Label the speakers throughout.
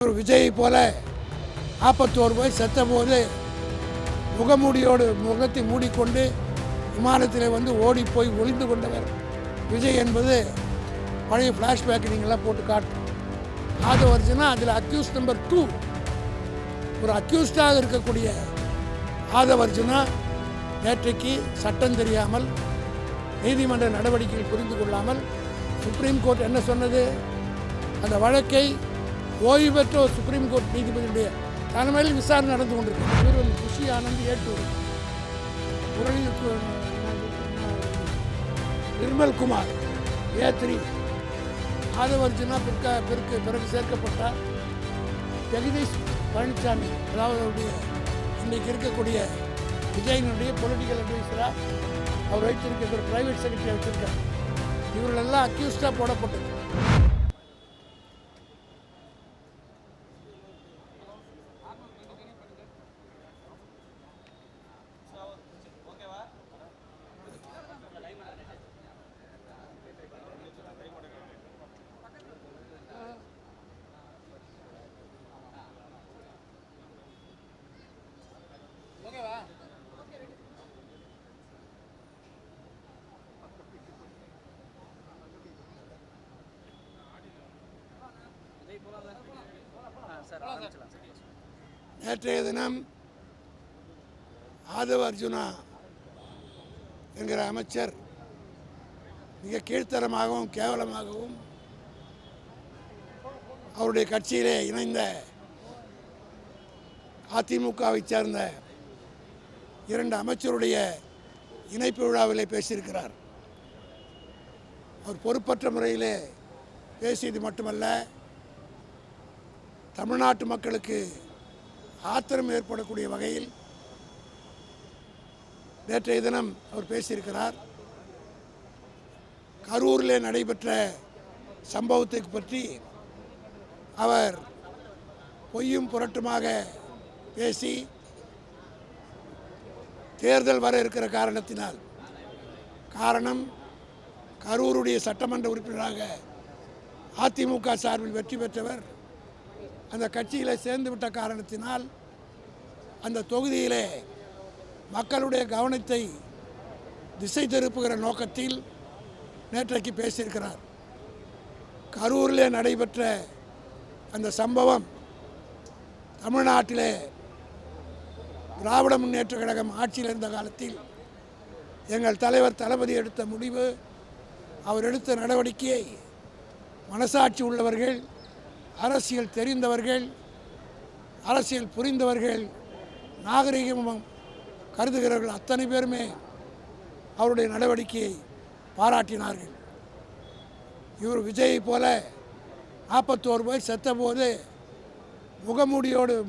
Speaker 1: ஒரு விஜயை போல 41 வயசு செத்தபோது முகத்தை மூடிக்கொண்டு விமானத்தில் வந்து ஓடி போய் ஒளிந்து கொண்டவர் விஜய் என்பது பழைய ஃப்ளாஷ்பேக் நீங்களாம் போட்டு காட்டும். ஆதவர்ஜுனா அதில் அக்யூஸ்ட் நம்பர் 2. ஒரு அக்யூஸ்டாக இருக்கக்கூடிய ஆதவர்ஜுனா நேற்றைக்கு சட்டம் தெரியாமல் நீதிமன்ற நடவடிக்கைகள் புரிந்து கொள்ளாமல் சுப்ரீம் கோர்ட் என்ன சொன்னது, அந்த வழக்கை ஓய்வு பெற்ற ஒரு சுப்ரீம் கோர்ட் நீதிபதியுடைய தலைமையில் விசாரணை நடந்து கொண்டிருக்கு. இவர் வந்து குஷி ஆனந்த் A2, முரளி நிர்மல்குமார் A3, ஆதவர்ஜுனா பிறகு சேர்க்கப்பட்டார். ஜெகதீஷ் பழனிசாமி, அதாவது அவருடைய இன்றைக்கு இருக்கக்கூடிய விஜயனுடைய பொலிட்டிக்கல் அட்வைசராக அவர் வைத்திருக்கிற பிரைவேட் செக்ரட்டரி வச்சிருக்கார். இவர்களெல்லாம் அக்யூஸ்டாக போடப்பட்டது. நேற்றைய தினம் ஆதவர்ஜுனா என்கிற அமைச்சர் மிக கீழ்த்தரமாகவும் கேவலமாகவும் அவருடைய கட்சியிலே இணைந்த அதிமுகவை சேர்ந்த 2 அமைச்சருடைய இணைப்பு விழாவிலே பேசியிருக்கிறார். அவர் பொறுப்பற்ற முறையிலே பேசியது மட்டுமல்ல, தமிழ்நாட்டு மக்களுக்கு ஆத்திரம் ஏற்படக்கூடிய வகையில் நேற்றைய தினம் அவர் பேசியிருக்கிறார். கரூரில் நடைபெற்ற சம்பவத்தை பற்றி அவர் பொய்யும் புரட்டுமாக பேசி தேர்தல் வர இருக்கிற காரணம் கரூருடைய சட்டமன்ற உறுப்பினராக அதிமுக சார்பில் வெற்றி பெற்றவர் அந்த கட்சியில் சேர்ந்து விட்ட காரணத்தினால் அந்த தொகுதியிலே மக்களுடைய கவனத்தை திசை திருப்புகிற நோக்கத்தில் நேற்றைக்கு பேசியிருக்கிறார். கரூரிலே நடைபெற்ற அந்த சம்பவம் தமிழ்நாட்டிலே திராவிட முன்னேற்ற கழகம் ஆட்சியில் இருந்த காலத்தில் எங்கள் தலைவர் தளபதி எடுத்த முடிவு, அவர் எடுத்த நடவடிக்கையை மனசாட்சி உள்ளவர்கள், அரசியல் தெரிந்தவர்கள், அரசியல் புரிந்தவர்கள், நாகரிகமும் கருதுகிறவர்கள் அத்தனை பேருமே அவருடைய நடவடிக்கையை பாராட்டினார்கள். இவர் விஜயை போல 41 வயசு செத்தபோது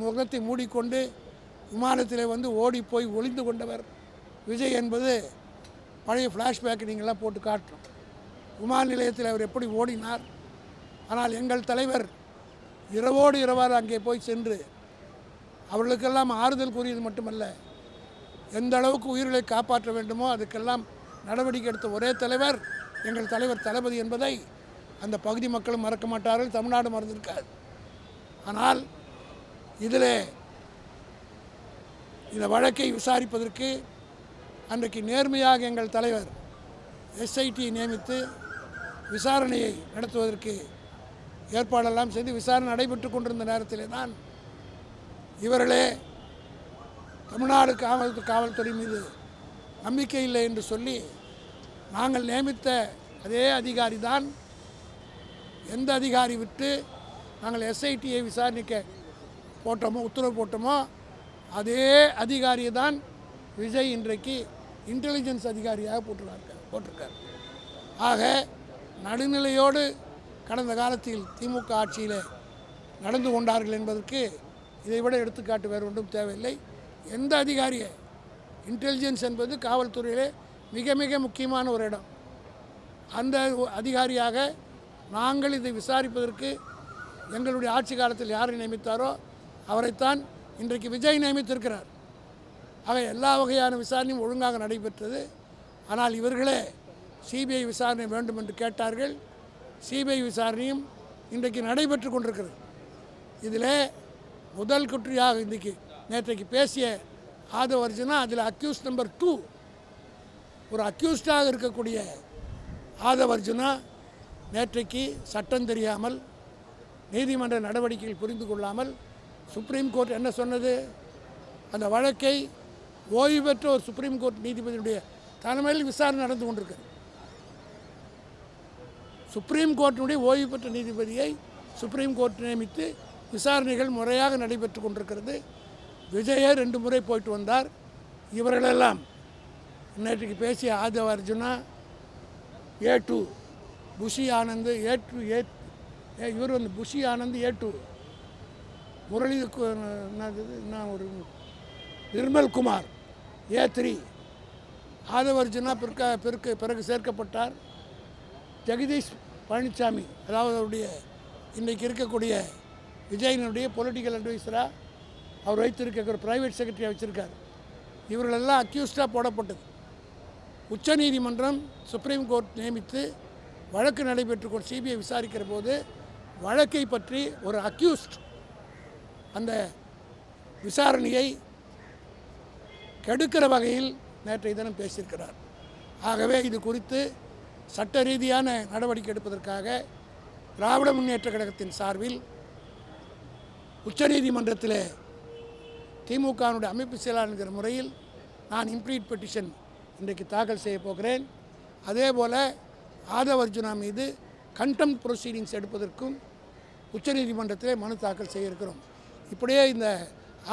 Speaker 1: முகத்தை மூடிக்கொண்டு விமானத்தில் வந்து ஓடி போய் ஒளிந்து கொண்டவர் விஜய் என்பது பழைய ஃப்ளாஷ்பேக் நீங்களாம் போட்டு காட்டும். விமான நிலையத்தில் அவர் எப்படி ஓடினார். ஆனால் எங்கள் தலைவர் இரவோடு இரவாறு அங்கே போய் சென்று அவர்களுக்கெல்லாம் ஆறுதல் கூறியது மட்டுமல்ல, எந்த அளவுக்கு உயிர்களை காப்பாற்ற வேண்டுமோ அதுக்கெல்லாம் நடவடிக்கை எடுத்த ஒரே தலைவர் எங்கள் தலைவர் தளபதி என்பதை அந்த பகுதி மக்களும் மறக்க மாட்டார்கள், தமிழ்நாடு மறந்திருக்காது. ஆனால் இதில் இந்த வழக்கை விசாரிப்பதற்கு அன்றைக்கு நேர்மையாக எங்கள் தலைவர் SIT நியமித்து விசாரணையை நடத்துவதற்கு ஏற்பாடெல்லாம் செய்து விசாரணை நடைபெற்று கொண்டிருந்த நேரத்திலே தான் இவர்களே தமிழ்நாடு காவல்துறை மீது நம்பிக்கை இல்லை என்று சொல்லி நாங்கள் நியமித்த அதே அதிகாரி தான், எந்த அதிகாரி விட்டு நாங்கள் SITயை விசாரணைக்க உத்தரவு போட்டோமோ அதே அதிகாரியை தான் விஜய் இன்றைக்கு இன்டெலிஜென்ஸ் அதிகாரியாக போட்டிருக்கார். ஆக நடுநிலையோடு கடந்த காலத்தில் திமுக ஆட்சியில் நடந்து கொண்டார்கள் என்பதற்கு இதைவிட எடுத்துக்காட்டு வேறு ஒன்றும் தேவையில்லை. எந்த அதிகாரியை, இன்டெலிஜென்ஸ் என்பது காவல்துறையிலே மிக மிக முக்கியமான ஒரு இடம். அந்த அதிகாரியாக நாங்கள் இதை விசாரிப்பதற்கு எங்களுடைய ஆட்சி காலத்தில் யாரை நியமித்தாரோ அவரைத்தான் இன்றைக்கு விஜய் நியமித்திருக்கிறார். ஆக எல்லா வகையான விசாரணையும் ஒழுங்காக நடைபெற்றது. ஆனால் இவர்களே சிபிஐ விசாரணை வேண்டும் என்று கேட்டார்கள். சிபிஐ விசாரணையும் இன்றைக்கு நடைபெற்று கொண்டிருக்கிறது. இதில் முதல் குற்றியாக இன்றைக்கி நேற்றைக்கு பேசிய ஆதவ அர்ஜுனா அதில் அக்யூஸ் நம்பர் 2 ஒரு அக்யூஸ்டாக இருக்கக்கூடிய ஆதவ அர்ஜுனா நேற்றைக்கு சட்டம் தெரியாமல் நீதிமன்ற நடவடிக்கைகள் புரிந்து கொள்ளாமல் சுப்ரீம் கோர்ட் என்ன சொன்னது, அந்த வழக்கை ஓய்வு பெற்ற ஒரு சுப்ரீம் கோர்ட் நீதிபதியுடைய தலைமையில் விசாரணை நடந்து கொண்டிருக்கிறது. சுப்ரீம் கோர்ட்டினுடைய ஓய்வு பெற்ற நீதிபதியை சுப்ரீம் கோர்ட் நியமித்து விசாரணைகள் முறையாக நடைபெற்று கொண்டிருக்கிறது. விஜயை 2 முறை போயிட்டு வந்தார். இவர்களெல்லாம் நேற்றுக்கு பேசிய Aadhav Arjuna A2, Bussy Anand A2, இவர் வந்து புஷி ஆனந்த் A2, முரளி நான் ஒரு நிர்மல் குமார் A3, ஆதவ அர்ஜுனா பிறகு சேர்க்கப்பட்டார். ஜெகதீஷ் பழனிசாமி, அதாவது அவருடைய இன்றைக்கு இருக்கக்கூடிய விஜயனுடைய பொலிட்டிக்கல் அட்வைசராக அவர் வைத்திருக்க ஒரு ப்ரைவேட் செக்ரட்டரியாக வச்சுருக்கார். இவர்களெல்லாம் அக்யூஸ்டாக போடப்பட்டது. உச்சநீதிமன்றம் சுப்ரீம் கோர்ட் நியமித்து வழக்கு நடைபெற்று கொண்டு சிபிஐ விசாரிக்கிற போது வழக்கை பற்றி ஒரு அக்யூஸ்ட் அந்த விசாரணையை கெடுக்கிற வகையில் நேற்றைய தினம் பேசியிருக்கிறார். ஆகவே இது குறித்து சட்ட ரீதியான நடவடிக்கை எடுப்பதற்காக திராவிட முன்னேற்ற கழகத்தின் சார்பில் உச்சநீதிமன்றத்தில் திமுகவினுடைய அமைப்பு செயலாளர் என்கிற முறையில் நான் இம்ப்ளீட் பெட்டிஷன் இன்றைக்கு தாக்கல் செய்ய போகிறேன். அதேபோல் ஆதவ அர்ஜுனா மீது கண்டெம்ப்ட் ப்ரொசீடிங்ஸ் எடுப்பதற்கும் உச்சநீதிமன்றத்தில் மனு தாக்கல் செய்ய இருக்கிறோம். இப்படியே இந்த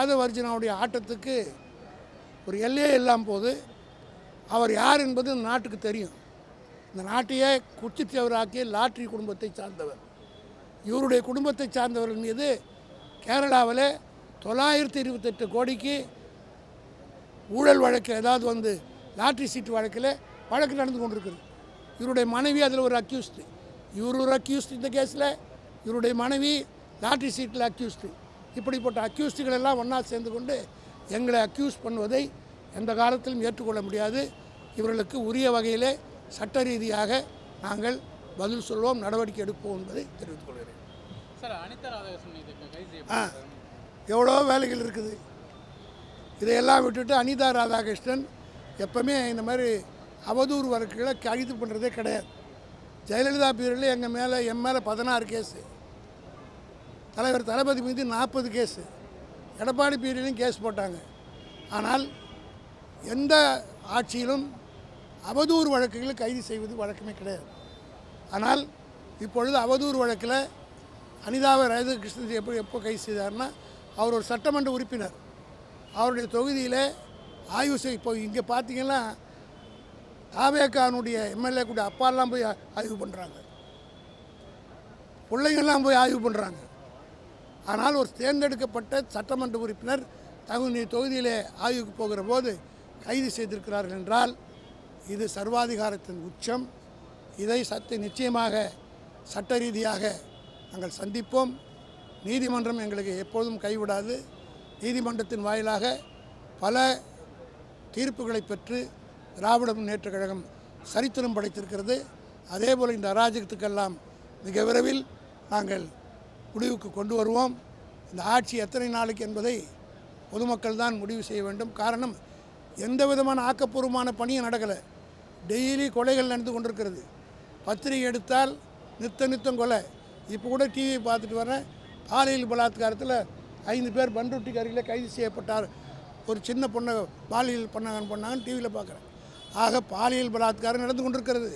Speaker 1: ஆதவ அர்ஜுனாவுடைய ஆட்டத்துக்கு ஒரு எல்லையே இல்லாமல் போது அவர் யார் என்பது இந்த நாட்டுக்கு தெரியும். இந்த நாட்டையே குச்சித்தவராக்கிய லாட்ரி குடும்பத்தை சார்ந்தவர். இவருடைய குடும்பத்தை சார்ந்தவர்கள் மீது கேரளாவில் 928 கோடிக்கு ஊழல் வழக்கு ஏதாவது வந்து லாட்ரி சீட்டு வழக்கில் வழக்கு நடந்து கொண்டிருக்குது. இவருடைய மனைவி அதில் ஒரு அக்யூஸ்டு, இவர் ஒரு அக்யூஸ்டு இந்த கேஸில், இவருடைய மனைவி லாட்ரி சீட்டில் அக்யூஸ்டு. இப்படிப்பட்ட அக்யூஸ்டுகள் எல்லாம் ஒன்றா சேர்ந்து கொண்டு எங்களை அக்யூஸ் பண்ணுவதை எந்த காலத்திலும் ஏற்றுக்கொள்ள முடியாது. இவர்களுக்கு உரிய வகையில் சட்ட ரீதியாக நாங்கள் பதில் சொல்வோம், நடவடிக்கை எடுப்போம் என்பதை தெரிவித்துக் கொள்கிறேன். எவ்வளோ வேலைகள் இருக்குது. இதையெல்லாம் விட்டுட்டு அனிதா ராதாகிருஷ்ணன் எப்பவுமே இந்த மாதிரி அவதூறு வழக்குகளை கைது பண்ணுறதே கிடையாது. ஜெயலலிதா பீரியடில் என் மேலே 16 கேஸு, தலைவர் தளபதி மீது 40 கேஸு, எடப்பாடி பீரியட்லையும் கேஸ் போட்டாங்க. ஆனால் எந்த ஆட்சியிலும் அவதூறு வழக்குகளை கைது செய்வது வழக்கமே கிடையாது. ஆனால் இப்பொழுது அவதூறு வழக்கில் அனிதாவை ராதாகிருஷ்ணன் எப்போ கைது செய்தார்னா, அவர் ஒரு சட்டமன்ற உறுப்பினர், அவருடைய தொகுதியில் ஆய்வு செய்ய இப்போ இங்கே பார்த்தீங்கன்னா தாவேக்கானுடைய எம்எல்ஏ கூட அப்பாலாம் போய் ஆய்வு பண்ணுறாங்க, பிள்ளைங்கள்லாம் போய் ஆய்வு பண்ணுறாங்க. ஆனால் ஒரு தேர்ந்தெடுக்கப்பட்ட சட்டமன்ற உறுப்பினர் தகுந்த தொகுதியில் ஆய்வுக்கு போகிற போது கைது செய்திருக்கிறார்கள் என்றால் இது சர்வாதிகாரத்தின் உச்சம். இதை நிச்சயமாக சட்ட ரீதியாக நாங்கள் சந்திப்போம். நீதிமன்றம் எங்களுக்கு எப்பொழுதும் கைவிடாது. நீதிமன்றத்தின் வாயிலாக பல தீர்ப்புகளை பெற்று திராவிட முன்னேற்ற கழகம் சரித்திரம் படைத்திருக்கிறது. அதேபோல் இந்த அராஜகத்துக்கெல்லாம் மிக விரைவில் நாங்கள் முடிவுக்கு கொண்டு வருவோம். இந்த ஆட்சி எத்தனை நாளைக்கு என்பதை பொதுமக்கள் தான் முடிவு செய்ய வேண்டும். காரணம், எந்த விதமான ஆக்கப்பூர்வமான பணியும் நடக்கலை. டெய்லி கொலைகள் நடந்து கொண்டிருக்கிறது. பத்திரிகை எடுத்தால் நித்தம் கொலை. இப்போ கூட டிவி பார்த்துட்டு வரேன், பாலியல் பலாத்காரத்தில் 5 பேர் பண்ருட்டிக்கு அருகில் கைது செய்யப்பட்டார். ஒரு சின்ன பொண்ணை பாலியல் பண்ணாங்கன்னு டிவியில் பார்க்குறேன். ஆக பாலியல் பலாத்காரம் நடந்து கொண்டிருக்கிறது,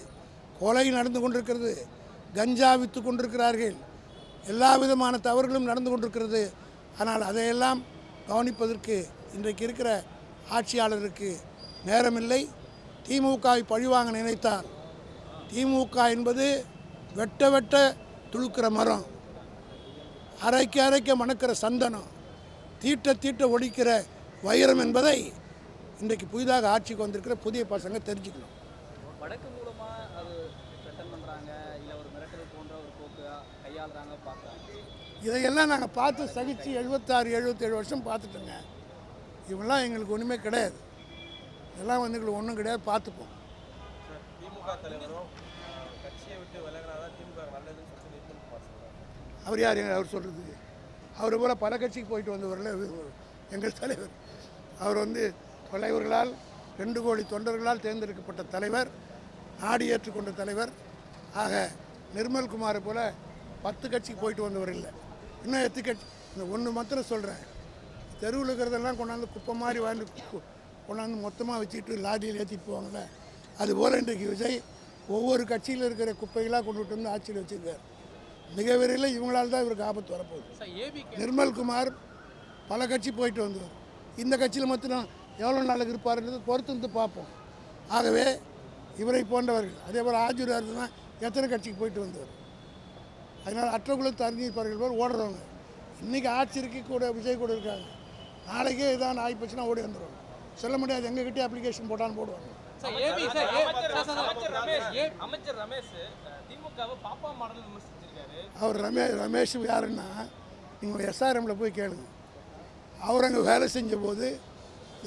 Speaker 1: கொலை நடந்து கொண்டிருக்கிறது, கஞ்சா விற்று கொண்டிருக்கிறார்கள், எல்லா விதமான தவறுகளும் நடந்து கொண்டிருக்கிறது. ஆனால் அதையெல்லாம் கவனிப்பதற்கு இன்றைக்கு இருக்கிற ஆட்சியாளருக்கு நேரமில்லை. திமுகவை பழிவாங்க நினைத்தால், திமுக என்பது வெட்ட துளுக்கிற மரம், அரைக்க மணக்கிற சந்தனம், தீட்ட ஒழிக்கிற வைரம் என்பதை இன்றைக்கு புதிதாக ஆட்சிக்கு வந்திருக்கிற புதிய பசங்க தெரிஞ்சுக்கணும்.
Speaker 2: வடக்கு மூலமாக அது ரிட்டர்ன் பண்ணுறாங்க, இல்லை ஒரு மிரட்டல் போன்ற ஒரு போக்கு கையாளுறாங்க பார்க்குறாங்க.
Speaker 1: இதையெல்லாம் நாங்கள் பார்த்து சகித்து 76-77 வருஷம் பார்த்துட்டோங்க. இவெல்லாம் எங்களுக்கு ஒன்றுமே கிடையாது. இதெல்லாம் வந்து எங்களுக்கு ஒன்றும் கிடையாது, பார்த்துப்போம்.
Speaker 3: திமுக தலைவரும் கட்சியை விட்டு விலகினாதான் திமுக நல்லதுன்னு சொல்லி
Speaker 1: அவர் யார் அவர் சொல்கிறது? அவர் போல் பல கட்சிக்கு போயிட்டு வந்தவரில் எங்கள் தலைவர். அவர் வந்து தலைவர்களால் 2 கோடி தொண்டர்களால் தேர்ந்தெடுக்கப்பட்ட தலைவர், நாடு ஏற்றுக்கொண்ட தலைவர். ஆக நிர்மல்குமாரை போல் 10 கட்சிக்கு போயிட்டு வந்தவர் இல்லை. இன்னும் 8 கட்சி, இந்த ஒன்று மாத்திரம் சொல்கிறேன், தெருவில் இருக்கிறதெல்லாம் கொண்டாந்து குப்பை மாதிரி கொண்டாந்து மொத்தமாக வச்சுட்டு லாரியில் ஏற்றிட்டு போவாங்கள்ல, அதுபோல் இன்றைக்கு விஜய் ஒவ்வொரு கட்சியில் இருக்கிற குப்பைகளாக கொண்டுட்டு வந்து ஆட்சியில் வச்சுருக்கார். மிக விரைவில் இவங்களால் தான் இவருக்கு ஆபத்து வரப்போகுது. நிர்மல்குமார் பல கட்சி போயிட்டு வந்தவர், இந்த கட்சியில் மட்டும் எவ்வளோ நாளுக்கு இருப்பார்ன்றது பொறுத்து வந்து பார்ப்போம். ஆகவே இவரை போன்றவர்கள், அதே போல் ஆஜூர் தான் எத்தனை கட்சிக்கு போயிட்டு வந்தவர். அதனால் அற்றகுலத்து அறிஞர்கள் பேர் ஓடுறவங்க. இன்றைக்கி ஆட்சி இருக்க கூட விஜய் கூட இருக்காங்க, நாளைக்கே இதான் ஆகிப்போச்சுன்னா ஓடி வந்துடுவாங்க. சொல்ல முடியாது, எங்ககிட்டே அப்ளிகேஷன் போட்டான்னு போடுவாங்க.
Speaker 2: அமைச்சர் ரமேஷ் திமுகவை பாப்பா மாடல் விமர்சிச்சிருக்காரு.
Speaker 1: அவர் ரமேஷ் யாருன்னா, நீங்கள் எஸ்ஆர்எம்மில் போய் கேளுங்க. அவர் அங்கே வேலை செஞ்ச போது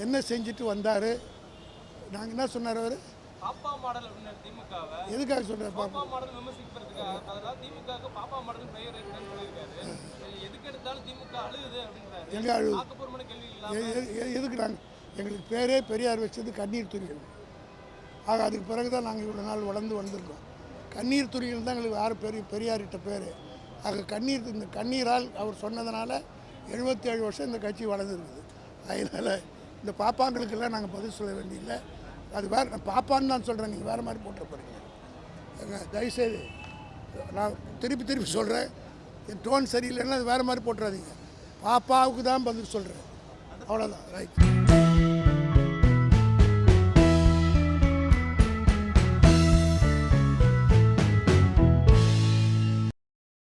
Speaker 1: என்ன செஞ்சுட்டு வந்தார், நாங்கள் என்ன சொன்னார் அவர்
Speaker 2: பாப்பா மாடல் அப்படின்னு திமுகவை
Speaker 1: எதுக்காக சொல்கிறார்?
Speaker 2: பாப்பா மாடல் விமர்சிக்கிறதுக்கு, அதனால திமுகவுக்கு பாப்பா மாடல் பெயர் இருக்குன்னு சொல்லியிருக்காரு. எதுக்கு எடுத்தாலும் திமுக அழுகுது அப்படின்றாரு.
Speaker 1: எங்கே அழுகுது?
Speaker 2: ஆக்கப்பூர்வமான கேள்வி இல்லாமல்
Speaker 1: எதுக்கு நாங்கள், எங்களுக்கு பேரே பெரியார் வச்சது கண்ணீர் துளிகள். ஆக அதுக்கு பிறகு தான் நாங்கள் இவ்வளோ நாள் வளர்ந்து வந்திருக்கோம். கண்ணீர் துளிகள் தான் எங்களுக்கு யார் பெரியார்கிட்ட பேர். ஆக இந்த கண்ணீரால் அவர் சொன்னதுனால 77 வருஷம் இந்த கட்சி வளர்ந்துருக்குது. அதனால் இந்த பாப்பாங்களுக்கெல்லாம் நாங்கள் பதில் சொல்ல வேண்டியதில்லை. அது வேறு, நான் பாப்பான்னு தான் சொல்கிறேன், நீங்கள் வேறு மாதிரி போட்டுற போகிறீங்க. தயவுசெய்து நான் திருப்பி சொல்கிறேன், என் டோன் சரியில்லைன்னா அது வேறு மாதிரி போட்டுறாதீங்க. பாப்பாவுக்கு தான் பதில் சொல்கிறேன், அவ்வளோதான். ரைட்.